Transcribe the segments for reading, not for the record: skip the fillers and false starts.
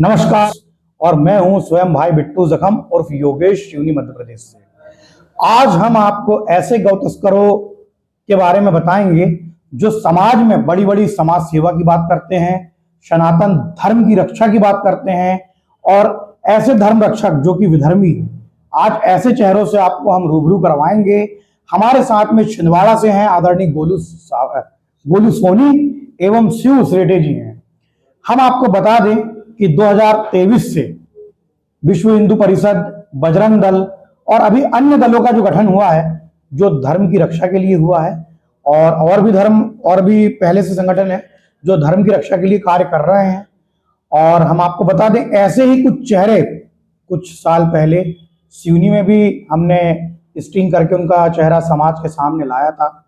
नमस्कार। और मैं हूं स्वयं भाई बिट्टू जखम उर्फ योगेश सिवनी मध्य प्रदेश से। आज हम आपको ऐसे गौ तस्करों के बारे में बताएंगे जो समाज में बड़ी बड़ी समाज सेवा की बात करते हैं, सनातन धर्म की रक्षा की बात करते हैं और ऐसे धर्म रक्षक जो कि विधर्मी हैं। आज ऐसे चेहरों से आपको हम रूबरू करवाएंगे। हमारे साथ में छिंदवाड़ा से हैं आदरणीय गोलू सोनी एवं शिव उसरेटे जी हैं। हम आपको बता दें कि 2023 से विश्व हिंदू परिषद, बजरंग दल और अभी अन्य दलों का जो गठन हुआ है जो धर्म की रक्षा के लिए हुआ है, और भी धर्म और भी पहले से संगठन है जो धर्म की रक्षा के लिए कार्य कर रहे हैं। और हम आपको बता दें ऐसे ही कुछ चेहरे कुछ साल पहले सिवनी में भी हमने स्टिंग करके उनका चेहरा समाज के सामने लाया था।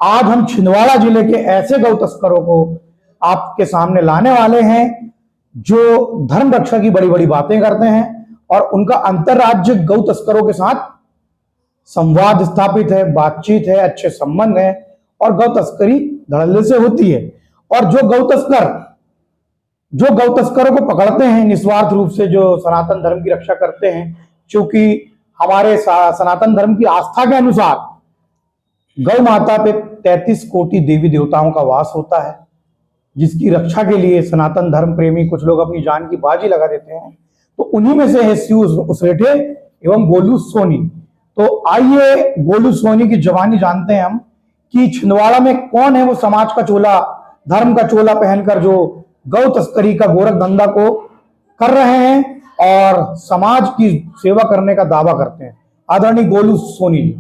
आज हम छिंदवाड़ा जिले के ऐसे गौ तस्करों को आपके सामने लाने वाले हैं जो धर्म रक्षा की बड़ी बड़ी बातें करते हैं और उनका अंतरराज्य गौ तस्करों के साथ संवाद स्थापित है, बातचीत है, अच्छे संबंध है और गौ तस्करी धड़ल्ले से होती है। और जो गौ तस्करों को पकड़ते हैं निस्वार्थ रूप से, जो सनातन धर्म की रक्षा करते हैं, क्योंकि हमारे सनातन धर्म की आस्था के अनुसार गौ माता पे 33 कोटि देवी देवताओं का वास होता है, जिसकी रक्षा के लिए सनातन धर्म प्रेमी कुछ लोग अपनी जान की बाजी लगा देते हैं। तो उन्हीं में से है शिव उसरेटे एवं गोलू सोनी। तो आइए गोलू सोनी की जवानी जानते हैं हम कि छिंदवाड़ा में कौन है वो समाज का चोला, धर्म का चोला पहनकर जो गौ तस्करी का गोरख धंधा को कर रहे हैं और समाज की सेवा करने का दावा करते हैं। आदरणीय गोलू सोनी जी,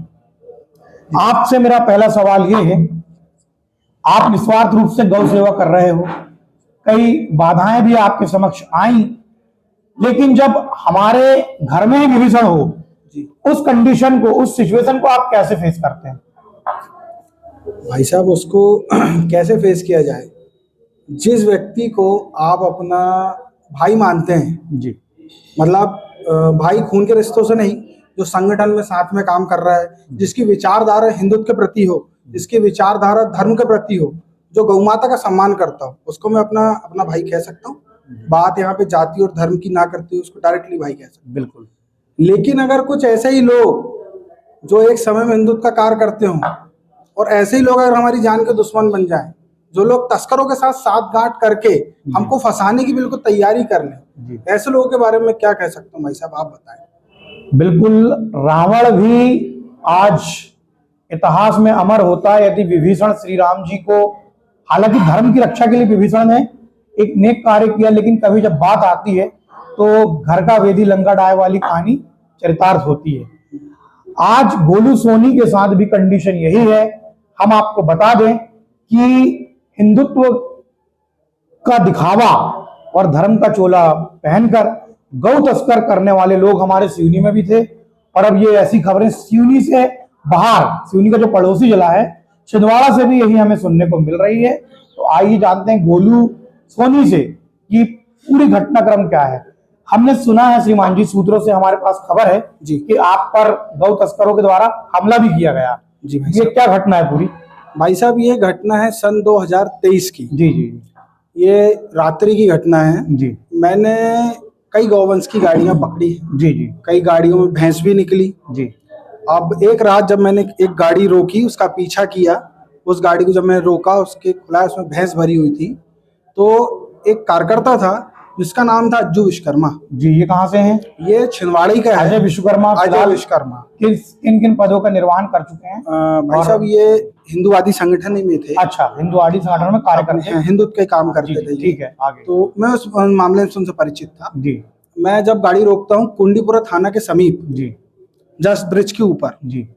आपसे मेरा पहला सवाल ये है, आप निस्वार्थ रूप से गौ सेवा कर रहे हो, कई बाधाएं भी आपके समक्ष आई, लेकिन जब हमारे घर में ही विभीषण हो उस कंडीशन को, उस सिचुएशन को आप कैसे फेस करते हैं? भाई साहब, उसको कैसे फेस किया जाए? जिस व्यक्ति को आप अपना भाई मानते हैं जी, मतलब भाई खून के रिश्तों से नहीं, जो संगठन में साथ में काम कर रहा है, जिसकी विचारधारा हिंदुत्व के प्रति हो, जिसकी विचारधारा धर्म के प्रति हो, जो गौ माता का सम्मान करता हो, उसको मैं अपना भाई कह सकता हूँ। बात यहाँ पे जाति और धर्म की ना करती हुई उसको डायरेक्टली भाई कह सकता हूँ। बिल्कुल। लेकिन अगर कुछ ऐसे ही लोग जो एक समय में हिंदुत्व का कार्य करते हों और ऐसे ही लोग अगर हमारी जान के दुश्मन बन जाएं, जो लोग तस्करों के साथ साठगांठ करके हमको फंसाने की बिल्कुल तैयारी कर लें, ऐसे लोगों के बारे में क्या कह सकता हूँ भाई साहब, आप बताएं। बिल्कुल, रावण भी आज इतिहास में अमर होता है यदि विभीषण श्री राम जी को, हालांकि धर्म की रक्षा के लिए विभीषण ने एक नेक कार्य किया, लेकिन कभी जब बात आती है तो घर का वेदी लंका डाय वाली कहानी चरितार्थ होती है। आज गोलू सोनी के साथ भी कंडीशन यही है। हम आपको बता दें कि हिंदुत्व का दिखावा और धर्म का चोला पहनकर गौ तस्कर करने वाले लोग हमारे सिवनी में भी थे, और अब ये ऐसी खबरें सिवनी से बाहर, सिवनी का जो पड़ोसी जिला है छिंदवाड़ा से भी यही हमें सुनने को मिल रही है। तो आइए जानते हैं गोलू सोनी से कि पूरी घटनाक्रम क्या है। हमने सुना है श्रीमान जी, सूत्रों से हमारे पास खबर है जी कि आप पर गौ तस्करों के द्वारा हमला भी किया गया। जी भाई, ये क्या घटना है पूरी? भाई साहब, ये घटना है सन 2023 की। जी जी, ये रात्रि की घटना है जी। मैंने कई गौवंश की गाड़ियां पकड़ी जी जी, कई गाड़ियों में भैंस भी निकली जी। अब एक रात जब मैंने एक गाड़ी रोकी, उसका पीछा किया, उस गाड़ी को जब मैंने रोका, उसके खुला उसमें भैंस भरी हुई थी, तो एक कार्यकर्ता था जिसका नाम था अज्जू विश्वकर्मा जी, ये कहाँ से हैं? ये छिंदवाड़ी का है। अजय विश्वकर्मा। अजय विश्वकर्मा किन किन पदों का निर्वहन कर चुके हैं? भाई साहब, ये हिंदुवादी संगठन में थे। अच्छा, हिंदुवादी संगठन में कार्य करते हैं, हिंदुत्व के काम करते थे। ठीक है, आगे। तो मैं उस मामले से उनसे परिचित था जी। मैं जब गाड़ी रोकता हूँ कुंडीपुरा थाना के समीप, जी, जस्ट ब्रिज के ऊपर, जी,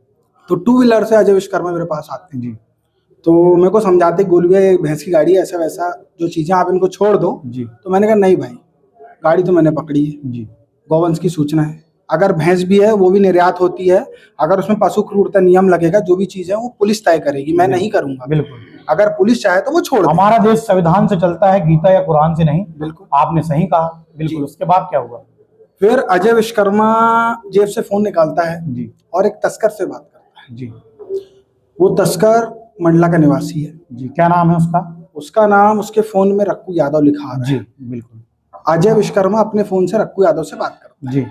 तो 2 व्हीलर से अजय विश्वकर्मा मेरे पास आते हैं जी। तो मेरे को समझाते, गोलू भैया ये भैंस की गाड़ी है, ऐसा वैसा जो चीजें आप इनको छोड़ दो जी। तो मैंने कहा नहीं भाई, गाड़ी तो मैंने पकड़ी है जी, गौवंश की सूचना है, अगर भैंस भी है वो भी निर्यात होती है, अगर उसमें पशु क्रूरता नियम लगेगा, जो भी चीज है वो पुलिस तय करेगी, मैं नहीं करूंगा। बिल्कुल, अगर पुलिस चाहे तो वो छोड़। हमारा देश संविधान से चलता है, गीता या कुरान से नहीं। बिल्कुल, आपने सही कहा। बिल्कुल। उसके बाद क्या हुआ? फिर अजय विश्वकर्मा जेब से फोन निकालता है जी, और एक तस्कर से बात करता है। जी। वो तस्कर मंडला का निवासी है। जी, क्या नाम है उसका? उसका नाम उसके फोन में रक्कू यादव लिखा आ रहा है। जी, बिल्कुल। अजय विश्वकर्मा अपने फोन से रक्कू यादव से बात करता है जी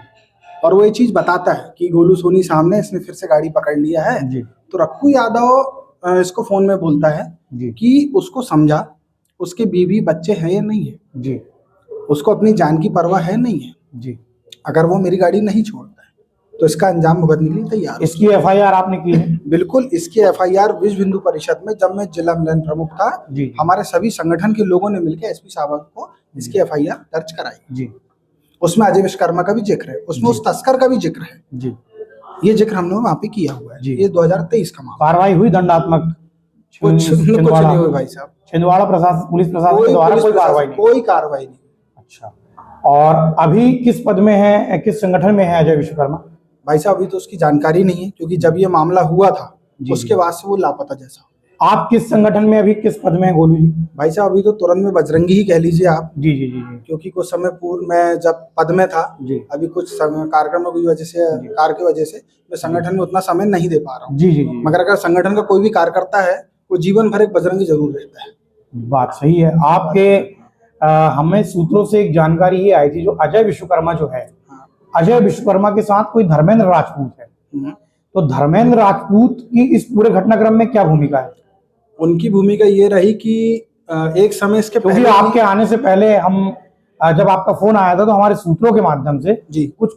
और वो ये चीज बताता है कि गोलू सोनी सामने, इसने फिर से गाड़ी पकड़ लिया है। जी तो रक्कू यादव इसको फोन में बोलता है जी कि उसको समझा, उसके बीवी बच्चे हैं या नहीं है, जी उसको अपनी जान की परवाह है नहीं है, जी। अगर वो मेरी गाड़ी नहीं छोड़ता है तो इसका अंजाम भुगतने के लिए तैयार हूं। इसकी एफआईआर आपने की है? बिल्कुल, इसकी एफआईआर विश्व हिंदू परिषद में, जब मैं जिला मिलन प्रमुख था, जी हमारे सभी संगठन के लोगों ने मिलकर एसपी साहब को इसकी एफआईआर दर्ज कराई। जी उसमें अजय विश्वकर्मा का भी जिक्र है, उसमें उस तस्कर का भी जिक्र है। जी ये जिक्र हमने वहाँ पे किया हुआ है। जी। ये 2023 का मामला। कार्रवाई हुई दंडात्मक? कुछ नहीं हुई भाई साहब। छिंदवाड़ा प्रशासन, पुलिस प्रशासन के द्वारा कोई कार्रवाई नहीं? कोई कार्रवाई नहीं। अच्छा, और अभी किस पद में है, किस संगठन में है अजय विश्वकर्मा? भाई साहब अभी तो उसकी जानकारी नहीं है, क्योंकि जब ये मामला हुआ था उसके बाद से वो लापता जैसा। आप किस संगठन में, अभी किस पद में है गोलू जी? भाई साहब अभी तो तुरंत में बजरंगी ही कह लीजिए आप। जी जी जी जी। क्योंकि कुछ समय पूर्व मैं जब पद में था, जी अभी कुछ कार्यक्रमों की वजह से, कार्य की वजह से मैं संगठन में उतना समय नहीं दे पा रहा हूँ। जी जी जी। मगर अगर संगठन का कोई भी कार्यकर्ता है, वो जीवन भर एक बजरंगी जरूर रहता है। बात सही है आपके। हमें सूत्रों से एक जानकारी ये आई थी, जो अजय विश्वकर्मा जो है, अजय विश्वकर्मा के साथ कोई धर्मेंद्र राजपूत है, तो धर्मेंद्र राजपूत की इस पूरे घटनाक्रम में क्या भूमिका है? उनकी भूमिका ये रही कि एक समय इसके क्योंकि आपके आने से पहले हम, जब आपका फोन आया था, तो हमारे सूत्रों के माध्यम से जी कुछ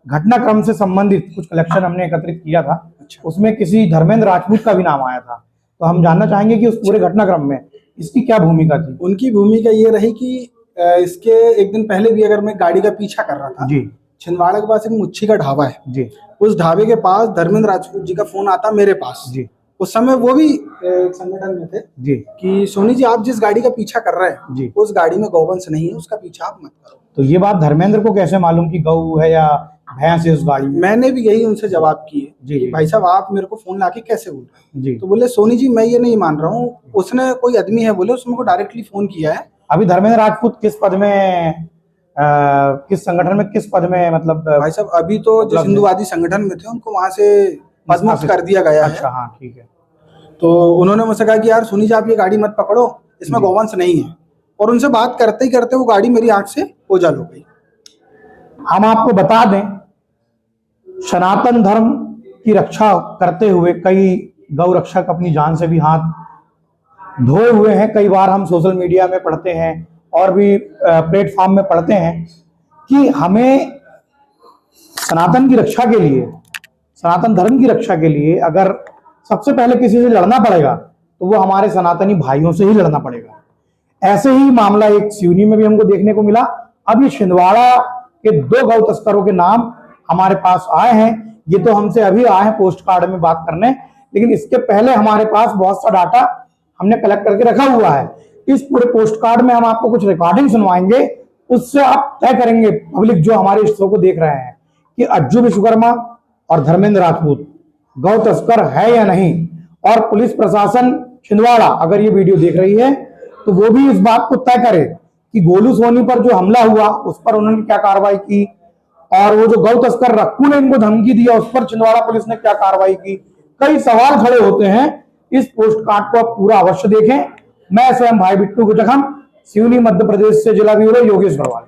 घटनाक्रम से संबंधित कुछ कलेक्शन हमने एकत्रित किया था। अच्छा। उसमें किसी धर्मेंद्र राजपूत का भी नाम आया था, तो हम जानना चाहेंगे कि उस पूरे घटनाक्रम में इसकी क्या भूमिका थी? उनकी भूमिका ये रही कि इसके एक दिन पहले भी, अगर मैं गाड़ी का पीछा कर रहा था जी, छिंदवाड़ा के पास एक मुच्छी का ढाबा है जी, उस ढाबे के पास धर्मेंद्र राजपूत जी का फोन आता मेरे पास जी। उस समय वो भी एक संगठन में थे जी कि सोनी जी आप जिस गाड़ी का पीछा कर रहे हैं जी, उस गाड़ी में गौवंश नहीं है, उसका पीछा आप मत करो। तो ये बात धर्मेंद्र को कैसे मालूम कि गौ है या भैंस है उस गाड़ी में? मैंने भी यही उनसे जवाब किए जी, कि भाई साहब आप मेरे को फोन लाके कैसे बोल रहे हैं? जी। तो बोले सोनी जी मैं ये नहीं मान रहा हूँ, उसने कोई आदमी है बोले, उसने को डायरेक्टली फोन किया है। अभी धर्मेंद्र राजपूत किस पद में, किस संगठन में, किस पद में, मतलब भाई साहब अभी तो जिस हिंदुवादी संगठन में थे उनको वहां से पदमुक्त कर दिया गया है। अच्छा, हाँ ठीक है। तो उन्होंने मुझसे कहा कि यार सोनी जी आप ये गाड़ी मत पकड़ो, इसमें गौवंश नहीं है, और उनसे बात करते ही करते वो गाड़ी मेरी आंख से ओझल हो गई। हम आपको बता दें, सनातन धर्म की रक्षा करते हुए कई गौ रक्षक अपनी जान से भी हाथ धोए हुए हैं। कई बार हम सोशल मीडिया में पढ़ते हैं और भी प्लेटफॉर्म में पढ़ते हैं कि हमें सनातन की रक्षा के लिए, सनातन धर्म की रक्षा के लिए अगर सबसे पहले किसी से लड़ना पड़ेगा तो वो हमारे सनातनी भाइयों से ही लड़ना पड़ेगा। ऐसे ही मामला एक सिवनी में भी हमको देखने को मिला। अब ये छिंदवाड़ा के 2 गौ तस्करों के नाम हमारे पास आए हैं। ये तो हमसे अभी आए हैं पोस्ट कार्ड में बात करने, लेकिन इसके पहले हमारे पास बहुत सा डाटा हमने कलेक्ट करके रखा हुआ है। इस पूरे पोस्ट कार्ड में हम आपको कुछ रिकॉर्डिंग सुनवाएंगे, उससे आप तय करेंगे, पब्लिक जो हमारे इस शो को देख रहे हैं, कि अज्जू विश्वकर्मा और धर्मेंद्र राजपूत गौ तस्कर है या नहीं। और पुलिस प्रशासन छिंदवाड़ा अगर ये वीडियो देख रही है तो वो भी इस बात को तय करे कि गोलू सोनी पर जो हमला हुआ उस पर उन्होंने क्या कार्रवाई की, और वो जो गौ तस्कर रक्कू ने इनको धमकी दिया उस पर छिंदवाड़ा पुलिस ने क्या कार्रवाई की। कई सवाल खड़े होते हैं। इस पोस्ट कार्ड को आप पूरा अवश्य देखें। मैं स्वयं भाई बिट्टू जखम, सिवनी मध्य प्रदेश से जिला ब्यूरो योगेश गढ़वाल।